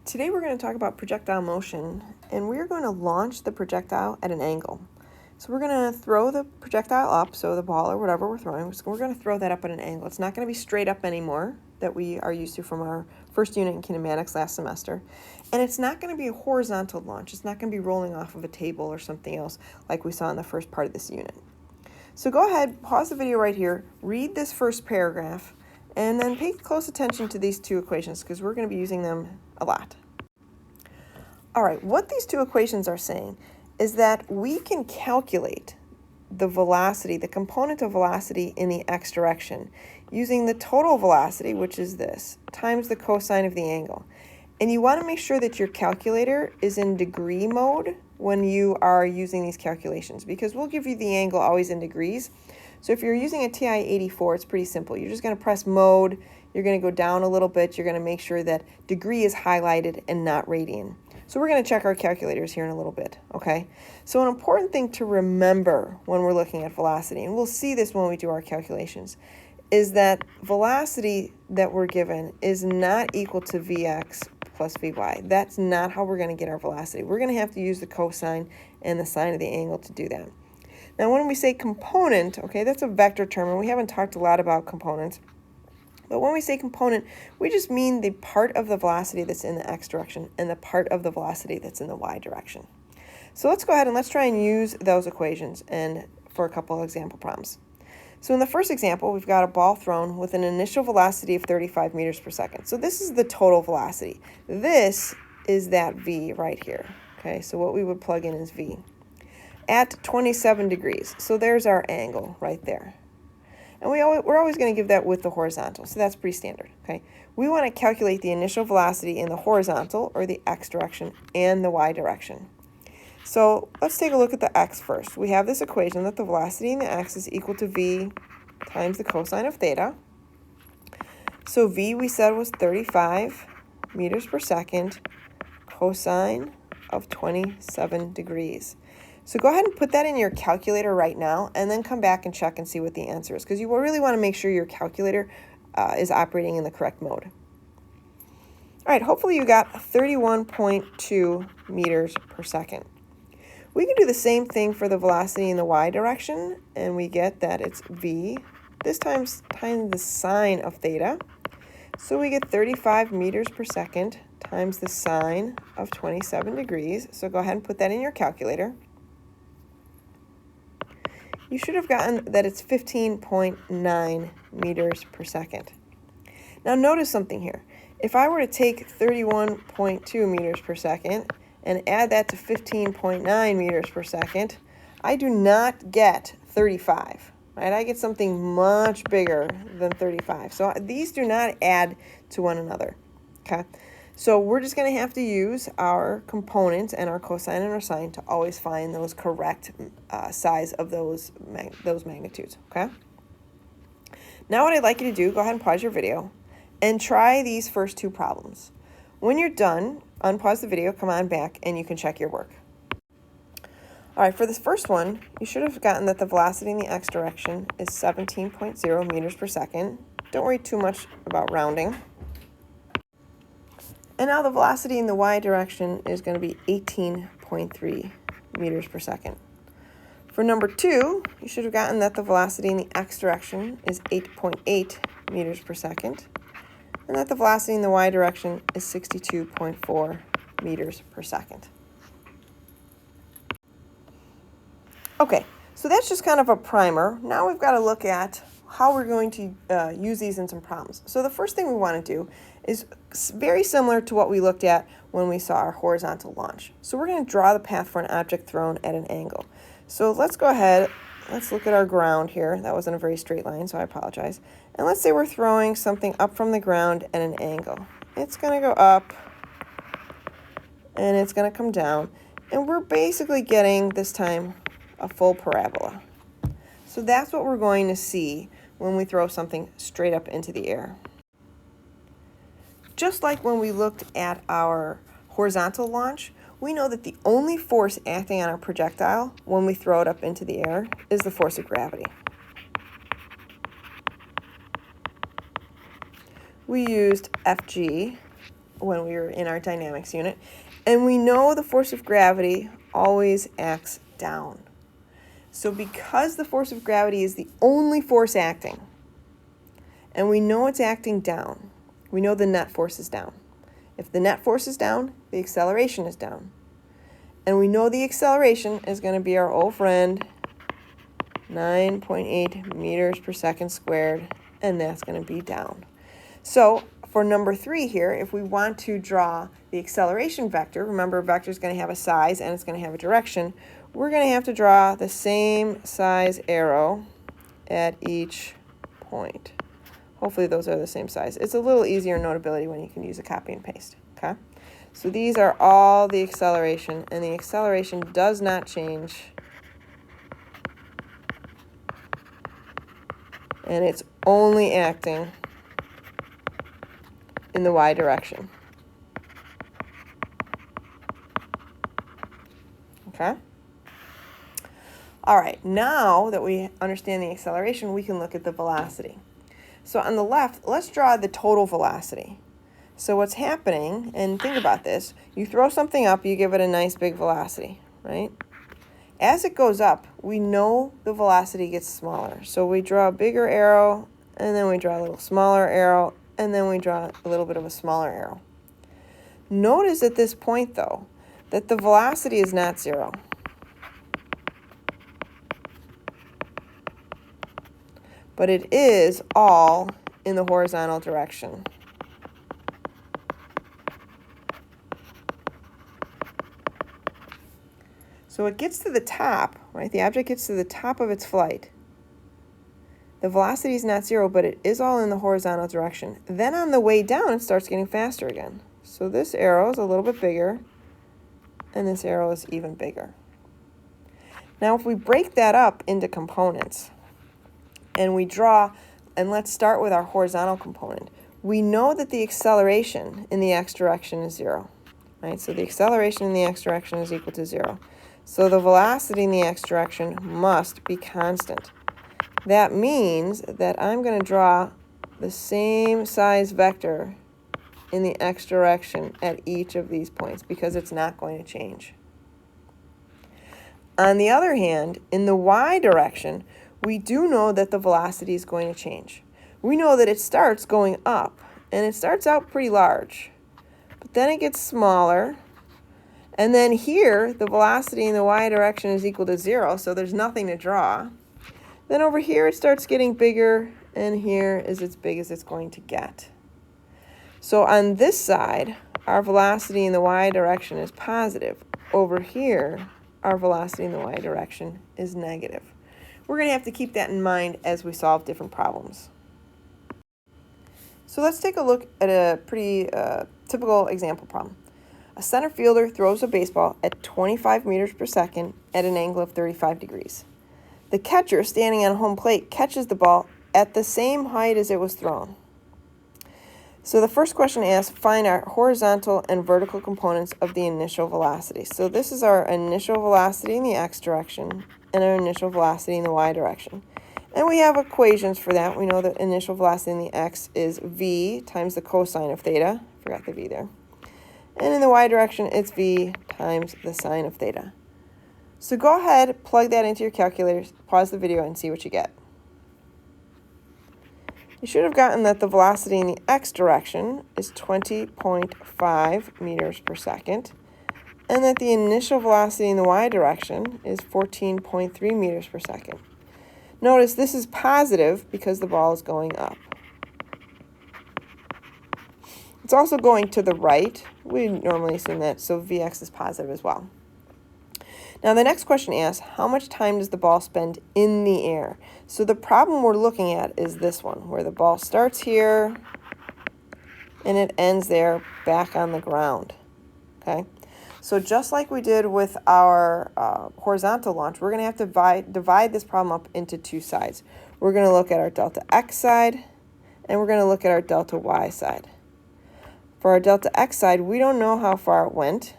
Today we're going to talk about projectile motion, and we're going to launch the projectile at an angle. So we're going to throw the projectile up, so the ball or whatever we're throwing, we're going to throw that up at an angle. It's not going to be straight up anymore that we are used to from our first unit in kinematics last semester. And it's not going to be a horizontal launch. It's not going to be rolling off of a table or something else like we saw in the first part of this unit. So go ahead, pause the video right here, read this first paragraph, and then pay close attention to these two equations because we're going to be using them a lot. All right, what these two equations are saying is that we can calculate the velocity, the component of velocity in the x direction, using the total velocity, which is this, times the cosine of the angle. And you want to make sure that your calculator is in degree mode when you are using these calculations, because we'll give you the angle always in degrees. So if you're using a TI-84, it's pretty simple. You're just going to press mode, you're going to go down a little bit, you're going to make sure that degree is highlighted and not radian. So we're going to check our calculators here in a little bit, okay? So an important thing to remember when we're looking at velocity, and we'll see this when we do our calculations, is that velocity that we're given is not equal to Vx plus Vy. That's not how we're going to get our velocity. We're going to have to use the cosine and the sine of the angle to do that. Now when we say component, okay, that's a vector term, and we haven't talked a lot about components. But when we say component, we just mean the part of the velocity that's in the x direction and the part of the velocity that's in the y direction. So let's go ahead and let's try and use those equations and for a couple of example problems. So in the first example, we've got a ball thrown with an initial velocity of 35 meters per second. So this is the total velocity. This is that v right here. Okay, so what we would plug in is v. At 27 degrees. So there's our angle right there. And we're always going to give that with the horizontal, so that's pretty standard, okay? We want to calculate the initial velocity in the horizontal, or the x direction, and the y direction. So let's take a look at the x first. We have this equation that the velocity in the x is equal to v times the cosine of theta. So v, we said, was 35 meters per second, cosine of 27 degrees. So go ahead and put that in your calculator right now and then come back and check and see what the answer is, because you will really want to make sure your calculator is operating in the correct mode. All right, hopefully you got 31.2 meters per second. We can do the same thing for the velocity in the y direction, and we get that it's v, this times the sine of theta. So we get 35 meters per second times the sine of 27 degrees. So go ahead and put that in your calculator. You should have gotten that it's 15.9 meters per second. Now notice something here. If I were to take 31.2 meters per second and add that to 15.9 meters per second, I do not get 35, right? I get something much bigger than 35. So these do not add to one another, okay? So we're just going to have to use our components and our cosine and our sine to always find those correct size of those magnitudes, okay? Now what I'd like you to do, go ahead and pause your video and try these first two problems. When you're done, unpause the video, come on back, and you can check your work. All right, for this first one, you should have gotten that the velocity in the x direction is 17.0 meters per second. Don't worry too much about rounding. And now the velocity in the y direction is going to be 18.3 meters per second. For number two, you should have gotten that the velocity in the x direction is 8.8 meters per second, and that the velocity in the y direction is 62.4 meters per second. Okay, so that's just kind of a primer. Now we've got to look at how we're going to use these in some problems. So the first thing we want to do is very similar to what we looked at when we saw our horizontal launch. So we're going to draw the path for an object thrown at an angle. So let's go ahead, let's look at our ground here. That wasn't a very straight line, so I apologize. And let's say we're throwing something up from the ground at an angle. It's going to go up, and it's going to come down. And we're basically getting, this time, a full parabola. So that's what we're going to see when we throw something straight up into the air. Just like when we looked at our horizontal launch, we know that the only force acting on our projectile when we throw it up into the air is the force of gravity. We used Fg when we were in our dynamics unit. And we know the force of gravity always acts down. So because the force of gravity is the only force acting, and we know it's acting down, we know the net force is down. If the net force is down, the acceleration is down. And we know the acceleration is going to be our old friend, 9.8 meters per second squared, and that's going to be down. So for number 3 here, if we want to draw the acceleration vector, remember a vector is going to have a size and it's going to have a direction, we're going to have to draw the same size arrow at each point. Hopefully those are the same size. It's a little easier in Notability when you can use a copy and paste, okay? So these are all the acceleration, and the acceleration does not change. And it's only acting in the y direction. Okay? All right, now that we understand the acceleration, we can look at the velocity. So on the left, let's draw the total velocity. So what's happening, and think about this, you throw something up, you give it a nice big velocity, right? As it goes up, we know the velocity gets smaller. So we draw a bigger arrow, and then we draw a little smaller arrow, and then we draw a little bit of a smaller arrow. Notice at this point, though, that the velocity is not 0. But it is all in the horizontal direction. So it gets to the top, right? The object gets to the top of its flight. The velocity is not 0, but it is all in the horizontal direction. Then on the way down, it starts getting faster again. So this arrow is a little bit bigger, and this arrow is even bigger. Now if we break that up into components, and we draw, and let's start with our horizontal component. We know that the acceleration in the x direction is 0, right? So the acceleration in the x direction is equal to 0. So the velocity in the x direction must be constant. That means that I'm going to draw the same size vector in the x direction at each of these points because it's not going to change. On the other hand, in the y direction, we do know that the velocity is going to change. We know that it starts going up, and it starts out pretty large. But then it gets smaller, and then here, the velocity in the y direction is equal to 0, so there's nothing to draw. Then over here, it starts getting bigger, and here is as big as it's going to get. So on this side, our velocity in the y direction is positive. Over here, our velocity in the y direction is negative. We're going to have to keep that in mind as we solve different problems. So let's take a look at a pretty typical example problem. A center fielder throws a baseball at 25 meters per second at an angle of 35 degrees. The catcher standing on home plate catches the ball at the same height as it was thrown. So the first question asks, find our horizontal and vertical components of the initial velocity. So this is our initial velocity in the x direction and our initial velocity in the y direction. And we have equations for that. We know that initial velocity in the x is v times the cosine of theta. Forgot the v there. And in the y direction, it's v times the sine of theta. So go ahead, plug that into your calculator, pause the video, and see what you get. You should have gotten that the velocity in the x direction is 20.5 meters per second, and that the initial velocity in the y direction is 14.3 meters per second. Notice this is positive because the ball is going up. It's also going to the right. We normally assume that, so Vx is positive as well. Now the next question asks, how much time does the ball spend in the air? So the problem we're looking at is this one, where the ball starts here and it ends there back on the ground, okay? So just like we did with our horizontal launch, we're going to have to divide this problem up into two sides. We're going to look at our delta x side, and we're going to look at our delta y side. For our delta x side, we don't know how far it went.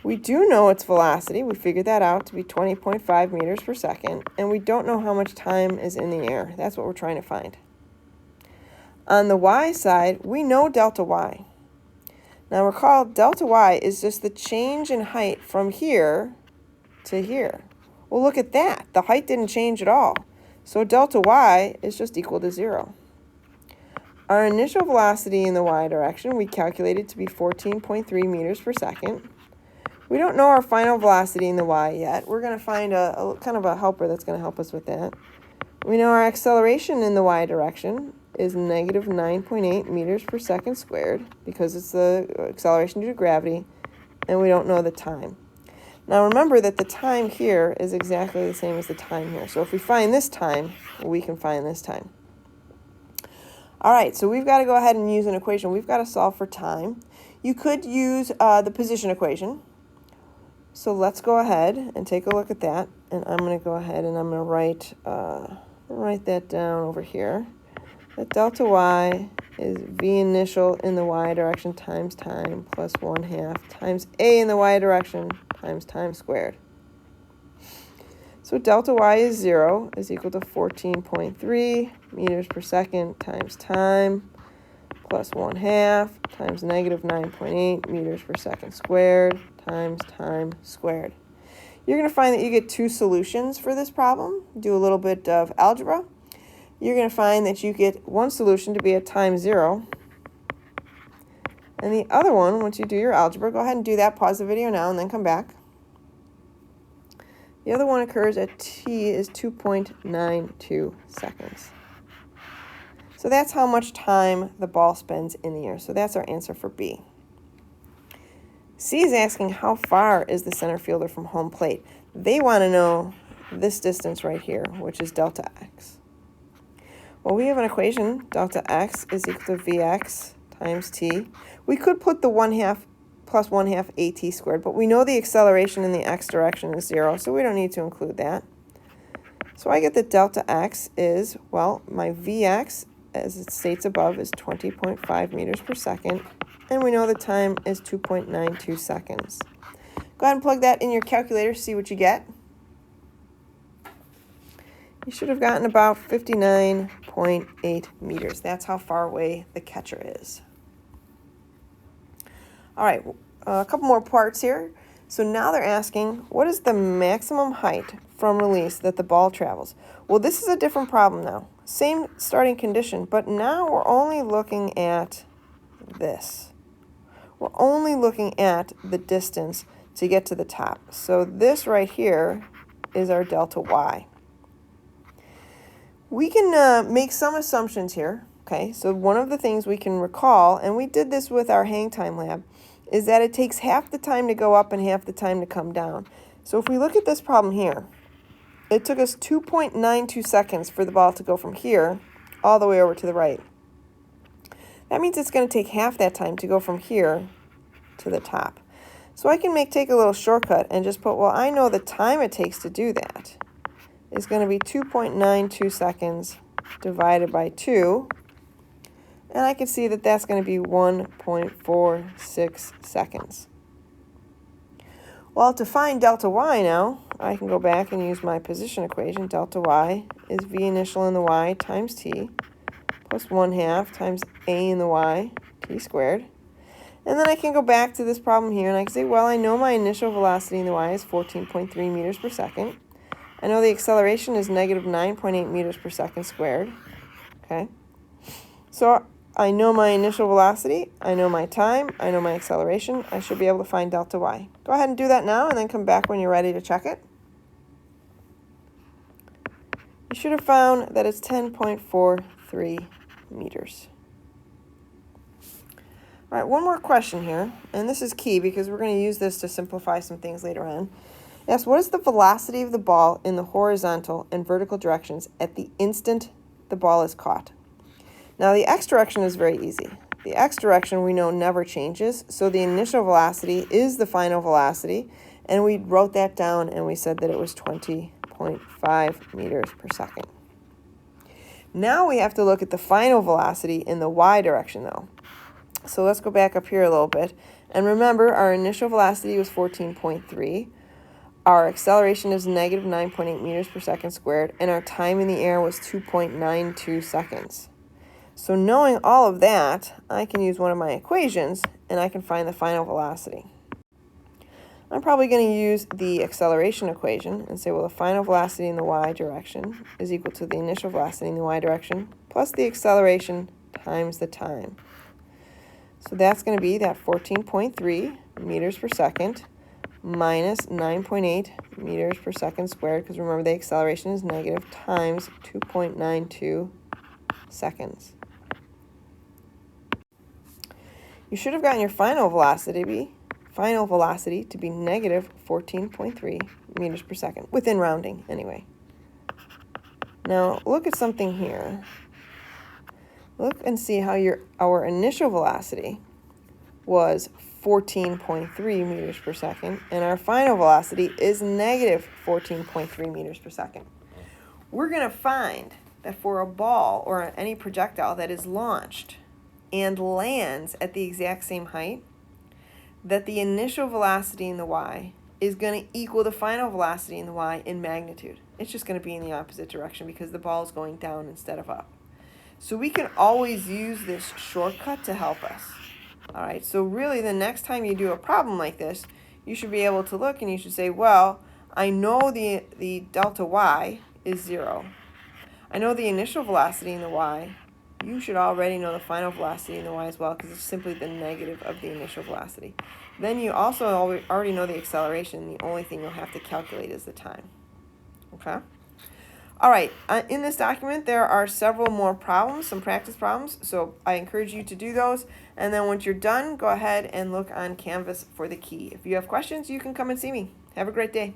We do know its velocity. We figured that out to be 20.5 meters per second, and we don't know how much time is in the air. That's what we're trying to find. On the y side, we know delta y. Now recall, delta y is just the change in height from here to here. Well, look at that. The height didn't change at all. So delta y is just equal to 0. Our initial velocity in the y direction we calculated to be 14.3 meters per second. We don't know our final velocity in the y yet. We're going to find a kind of a helper that's going to help us with that. We know our acceleration in the y direction is negative 9.8 meters per second squared because it's the acceleration due to gravity, and we don't know the time. Now remember that the time here is exactly the same as the time here. So if we find this time, we can find this time. All right, so we've got to go ahead and use an equation. We've got to solve for time. You could use the position equation. So let's go ahead and take a look at that. And I'm going to go ahead and I'm going to write that down over here. That delta y is v initial in the y direction times time plus 1/2 times a in the y direction times time squared. So delta y is 0 is equal to 14.3 meters per second times time plus 1/2 times negative 9.8 meters per second squared times time squared. You're going to find that you get two solutions for this problem. Do a little bit of algebra. You're going to find that you get one solution to be at time 0. And the other one, once you do your algebra, go ahead and do that. Pause the video now and then come back. The other one occurs at t is 2.92 seconds. So that's how much time the ball spends in the air. So that's our answer for B. C is asking how far is the center fielder from home plate. They want to know this distance right here, which is delta x. Well, we have an equation, delta x is equal to vx times t. We could put the 1/2 plus 1/2 at squared, but we know the acceleration in the x direction is 0, so we don't need to include that. So I get that delta x is, well, my vx, as it states above, is 20.5 meters per second, and we know the time is 2.92 seconds. Go ahead and plug that in your calculator, see what you get. You should have gotten about 59.8 meters. That's how far away the catcher is. All right, a couple more parts here. So now they're asking, what is the maximum height from release that the ball travels? Well, this is a different problem now. Same starting condition, but now we're only looking at this. We're only looking at the distance to get to the top. So this right here is our delta y. We can make some assumptions here. Okay, so one of the things we can recall, and we did this with our hang time lab, is that it takes half the time to go up and half the time to come down. So if we look at this problem here, it took us 2.92 seconds for the ball to go from here all the way over to the right. That means it's going to take half that time to go from here to the top. So I can take a little shortcut and just put, well, I know the time it takes to do that is going to be 2.92 seconds divided by 2. And I can see that that's going to be 1.46 seconds. Well, to find delta y now, I can go back and use my position equation. Delta y is v initial in the y times t plus 1/2 times a in the y, t squared. And then I can go back to this problem here, and I can say, well, I know my initial velocity in the y is 14.3 meters per second. I know the acceleration is negative 9.8 meters per second squared. Okay. So I know my initial velocity, I know my time, I know my acceleration. I should be able to find delta y. Go ahead and do that now and then come back when you're ready to check it. You should have found that it's 10.43 meters. All right, one more question here, and this is key because we're going to use this to simplify some things later on. Yes, what is the velocity of the ball in the horizontal and vertical directions at the instant the ball is caught? Now, the x direction is very easy. The x direction we know never changes, so the initial velocity is the final velocity, and we wrote that down and we said that it was 20.5 meters per second. Now we have to look at the final velocity in the y direction, though. So let's go back up here a little bit. And remember, our initial velocity was 14.3. Our acceleration is negative 9.8 meters per second squared, and our time in the air was 2.92 seconds. So knowing all of that, I can use one of my equations, and I can find the final velocity. I'm probably going to use the acceleration equation and say, well, the final velocity in the y direction is equal to the initial velocity in the y direction plus the acceleration times the time. So that's going to be that 14.3 meters per second minus 9.8 meters per second squared, because remember the acceleration is negative, times 2.92 seconds. You should have gotten your final velocity to be negative 14.3 meters per second, within rounding anyway. Now look at something here. Look and see how our initial velocity was 14.3 meters per second, and our final velocity is negative 14.3 meters per second. We're going to find that for a ball or any projectile that is launched and lands at the exact same height, that the initial velocity in the y is going to equal the final velocity in the y in magnitude. It's just going to be in the opposite direction because the ball is going down instead of up. So we can always use this shortcut to help us. All right, so really the next time you do a problem like this, you should be able to look and you should say, well, I know the delta y is 0. I know the initial velocity in the y. You should already know the final velocity in the y as well, because it's simply the negative of the initial velocity. Then you also already know the acceleration. The only thing you'll have to calculate is the time. Okay? All right, in this document, there are several more problems, some practice problems, so I encourage you to do those. And then once you're done, go ahead and look on Canvas for the key. If you have questions, you can come and see me. Have a great day.